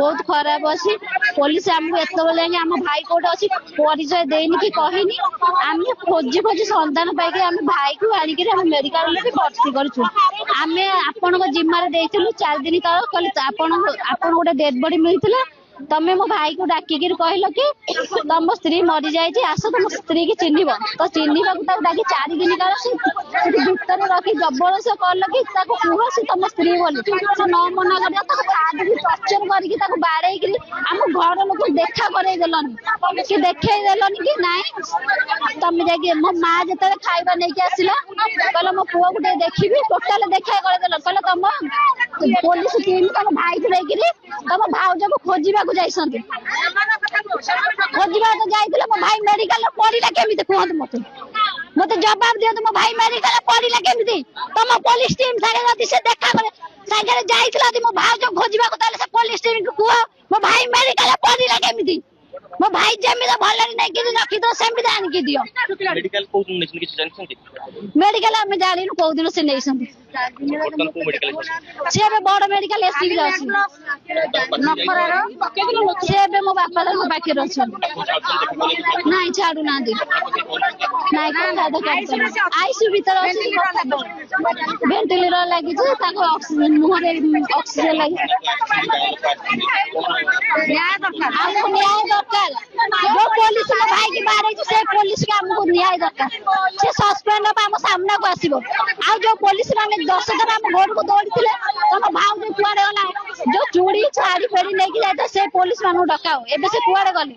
बहुत खराब अच्छी पुलिस आमको एत आम भाई कौटे अच्छी परिचय देनी कि कहनी आम खोजी खोजी संधान पाई आम भाई को आणिक मेडिकल भी भर्ती करूँ आम आपण जिम्मार देलु 4 दिन तक कहले आपण गोटे डेड बॉडी मिलता तमें मो भाई को डाकिक कहल कि तुम स्त्री मरी जाए आस तुम स्त्री की चिन्ह तो चिन्हवा डाकी 4 दिन काल भितर रखी जबरदस्त कल कि कह सी तुम स्त्री बोली से न मना कर टर्चर कर बाड़े आम घर लोग देखा करदेलनि कि देखदेलनि कि नाई तुम जा मो माँ जो खाଇବା नहीं आसला कहला मो पुआ को देखी टोटाल देखा करदेल कहला तुम पुलिस टीम तुम भाई को लेकिन तुम भाउज को खोजा खोजा तो जाइए मो भाई मेडिकल पड़ा केमी कहतु मत मत जवाब दिखाते मो भाई मेडिकल पड़ा केमी तुम पुलिस टीम सागे से देखा सागे जाइए मो भाउज खोजा से पुलिस टीम को कह मो भाई मेडिकल पड़ा केमी मो भाई जमी भल नहीं रखी तो सेमती आनिक दियो मेडिकल आम जानी कौ दिन से नहीं सी बड़ मेडिकल एससी सी मो बापा मो पाखे अच्छा ना छाड़ू ना आईसीयू भीतर भेंटिलेटर लगी मुहर ऑक्सीजन लगी न्याय दरकार जो पुलिस भाई की बारे से पुलिस के हमको न्याय दरकार से सस्पेंड हम सामना को आसो आ जो पुलिस मैंने 10 थर आम घर को दौड़ी थे तुम भाव जो कुआड़े गला जो चूड़ी छाड़ी फेड़ी लेके जाए से पुलिस मान डकाओ एबे से कुआड़े गले